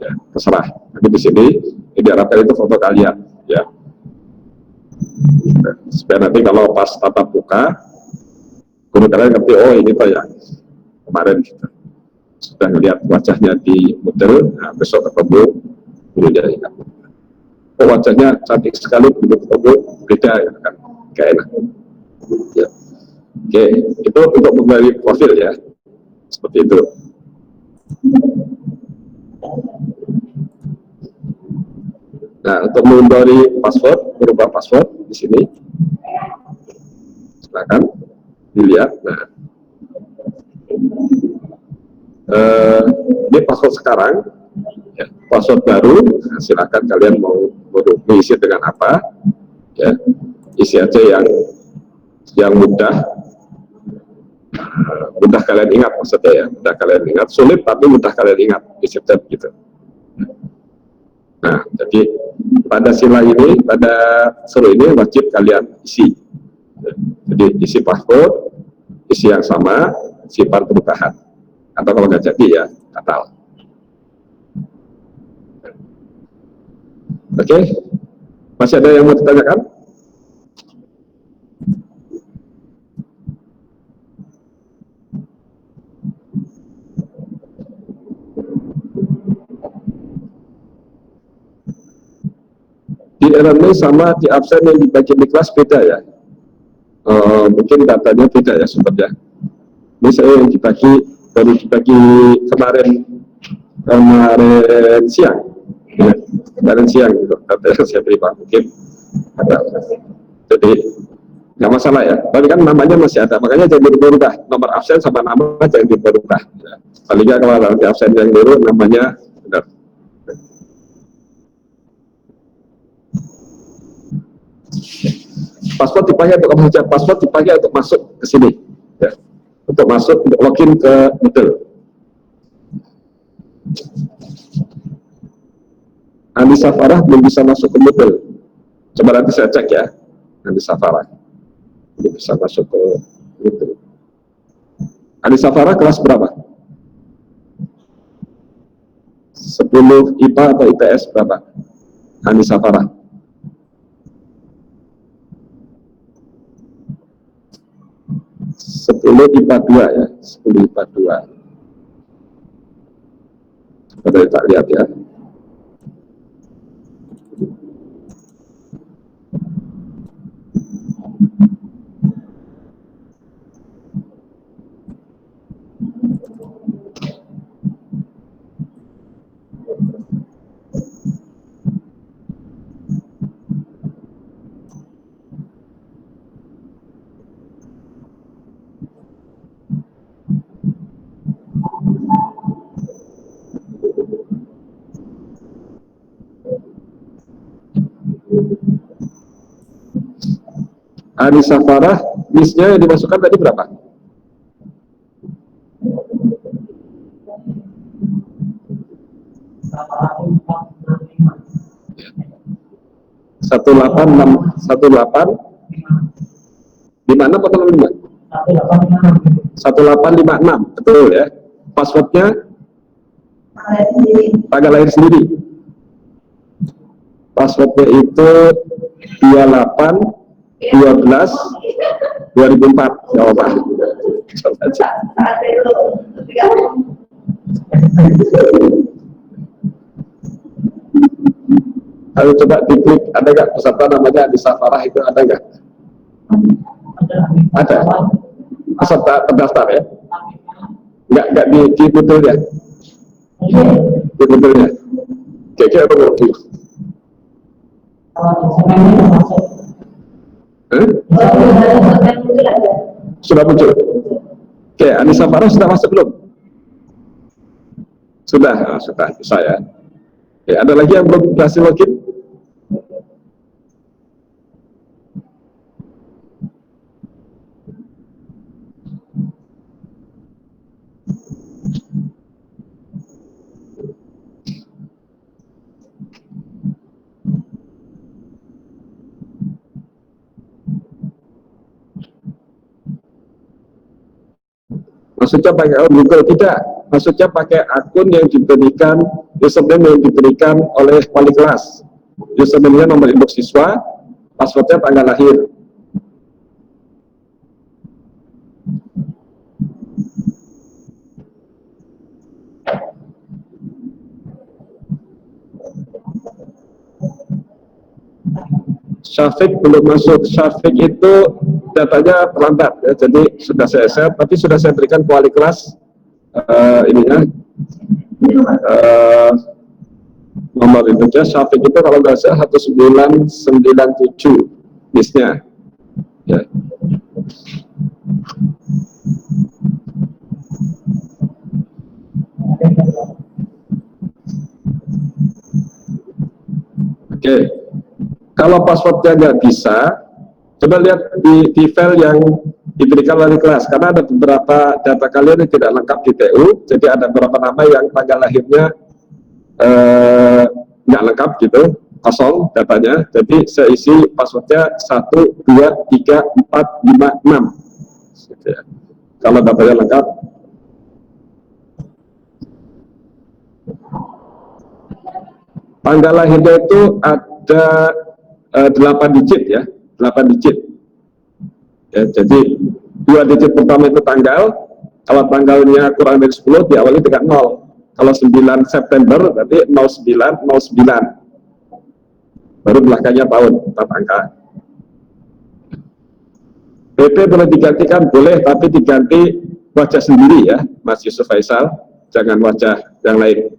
ya, terserah. Tapi di sini ini diharapkan itu foto kalian, ya. Supaya nanti kalau pas tatap muka, guru kalian ngerti, oh ini tuh yang kemarin gitu. Sudah melihat wajahnya di Moodle, nah besok ketemu gurunya ingat. Oh, wajahnya cantik sekali, begitu ketemu beda, ya kan, kayak enak. Ya. Oke, itu untuk memulai profil, ya, seperti itu. Nah, untuk memberi password, merubah password di sini, silakan dilihat. Nah, ini password sekarang, ya, password baru. Nah, silakan kalian mau mengisi dengan apa, ya, isi aja yang mudah kalian ingat, maksudnya, ya, mudah kalian ingat, sulit tapi mudah kalian ingat, isi aja begitu. Nah, jadi pada sila ini, pada seluruh ini wajib kalian isi. Jadi isi password, isi yang sama, simpan perubahan. Atau kalau nggak jadi, ya fatal. Oke, masih ada yang mau ditanyakan? Di e-learning sama di absen yang dibagi di kelas beda ya? Mungkin datanya beda ya sumbernya. Ini saya yang baru dibagi kemarin siang, ya, kemarin siang gitu. Datanya saya terima, mungkin ada. Jadi nggak masalah ya. Tapi kan namanya masih ada, makanya jangan dirubah. Nomor absen sama nama jangan dirubah. Ya. Paling nggak kalau nanti absen yang dulu namanya benar. Paspor dipakai untuk apa? Paspor dipakai untuk masuk ke sini, ya. Untuk masuk, untuk login ke Moodle. Anissa Farah belum bisa masuk ke Moodle. Coba nanti saya cek ya, Anissa Farah belum bisa masuk ke Moodle. Anissa Farah kelas berapa? 10 IPA atau IPS berapa? Anissa Farah. 10 IPA 2 ya, 10 IPA 2. Coba kita lihat ya. Anissa Farah, listnya yang dimasukkan tadi berapa? Satu delapan lima 1856, betul ya. Passwordnya tanggal lahir sendiri. Passwordnya itu 28/12/2004. Jawaban. Coba aja. Ayo coba diklik, ada nggak peserta namanya Anissa Farah itu, ada nggak? Ada. Peserta terdaftar ya? Nggak di Moodle-nya? Di Moodle-nya? Kayaknya apa ngerti? Sudah muncul? Oke, Anissa Farah sudah masuk belum? Sudah, sudah, bisa ya. Ya, ada lagi yang belum berhasil login? Maksudnya pakai Google? Tidak. Maksudnya pakai akun yang diberikan, username yang diberikan oleh wali kelas. Username-nya nomor induk siswa, passwordnya tanggal lahir. Syafiq belum masuk. Syafiq itu datanya terlambat ya, jadi sudah saya share, tapi sudah saya berikan ke wali kelas ininya nomor induknya. Syafiq itu kalau nggak salah 1997 listnya ya. Oke, kalau passwordnya nggak bisa, coba lihat di file yang diberikan wali kelas, karena ada beberapa data kalian yang tidak lengkap di TU, jadi ada beberapa nama yang tanggal lahirnya nggak lengkap gitu, kosong datanya. Jadi saya isi passwordnya 1, 2, 3, 4, 5, 6 gitu ya. Kalau datanya lengkap. Tanggal lahirnya itu ada 8 digit ya, 8 digit. Ya, jadi 2 digit pertama itu tanggal, kalau tanggalnya kurang dari 10 diawali dengan 0. Kalau 9 September berarti 0909. Baru belakangnya tahun, 4 angka. PP boleh digantikan, boleh, tapi diganti wajah sendiri ya, Mas Yusuf Faisal. Jangan wajah yang lain,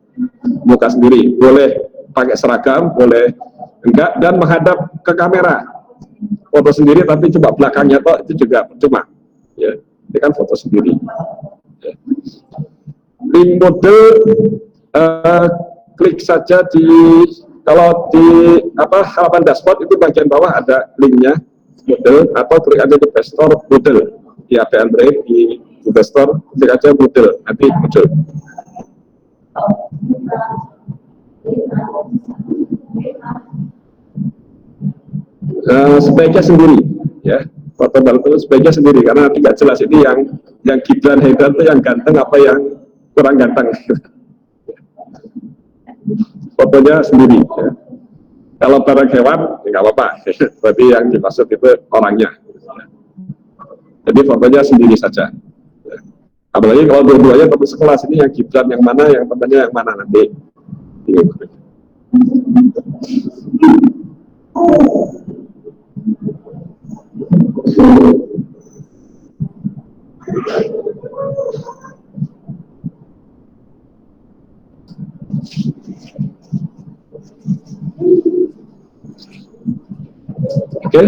muka sendiri. Boleh pakai seragam, boleh enggak, dan menghadap ke kamera. Foto sendiri tapi coba belakangnya toh itu juga percuma. Ya, ini kan foto sendiri. Ya. Link mode, klik saja di, kalau di halaman dashboard itu bagian bawah ada linknya model, atau klik aja di Play Store model di HP Android, di Google Store klik aja model, nanti muncul. Sebaiknya sendiri ya, foto itu sebaiknya sendiri karena tidak jelas ini yang Gibran Haidar itu yang ganteng apa yang kurang ganteng. Fotonya sendiri ya. Kalau barang hewan ya nggak apa-apa, berarti yang dimaksud itu orangnya. Jadi fotonya sendiri saja ya. Apalagi kalau dua-duanya teman sekelas, ini yang Gibran yang mana, yang temannya yang mana nanti. Oke,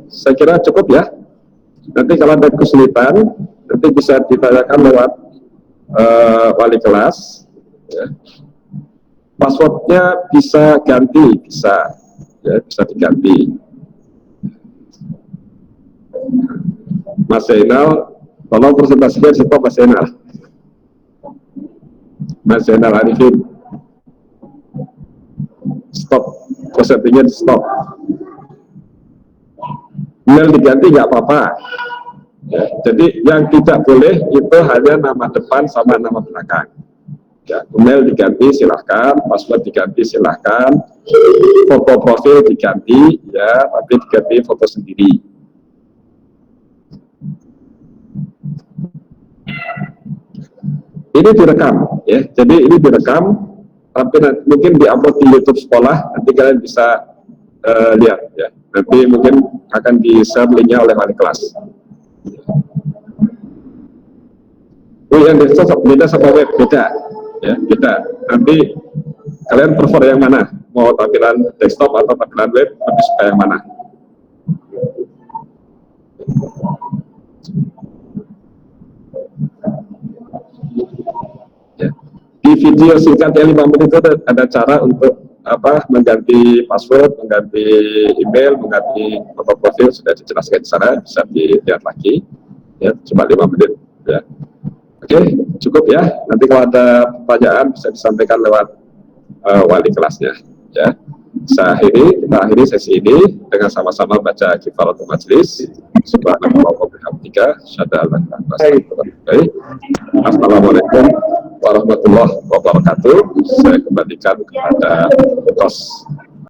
saya kira cukup ya. Nanti kalau ada kesulitan, nanti bisa ditanyakan lewat wali kelas. Ya. Passwordnya bisa ganti, bisa diganti. Mas Zainal, tolong presentasinya stop Mas Zainal. Mas Zainal Arifin, stop, presentasinya di stop. Email diganti nggak apa-apa. Ya, jadi yang tidak boleh itu hanya nama depan sama nama belakang. Ya, email diganti silahkan, password diganti silahkan, foto profil diganti ya, tapi diganti foto sendiri. Ini direkam ya, jadi ini direkam, tapi nanti mungkin diupload di YouTube sekolah, nanti kalian bisa lihat ya. Nanti mungkin akan di-share linknya oleh wali kelas. Oh, yang desktop beda sama web, beda ya, beda. Nanti kalian prefer yang mana, mau tampilan desktop atau tampilan web, lebih suka yang mana? Ya. Di video singkatnya 5 menit itu ada cara untuk mengganti password, mengganti email, mengganti foto profil, sudah dijelaskan di sana, bisa dilihat lagi ya, cuma 5 menit ya. Oke, cukup ya, nanti kalau ada pertanyaan bisa disampaikan lewat wali kelasnya ya. Kita akhiri sesi ini dengan sama-sama baca kifaratul majelis. Subhanallah wa bihamdika, syadallah. Assalamualaikum warahmatullahi wabarakatuh. Saya kembalikan kepada host.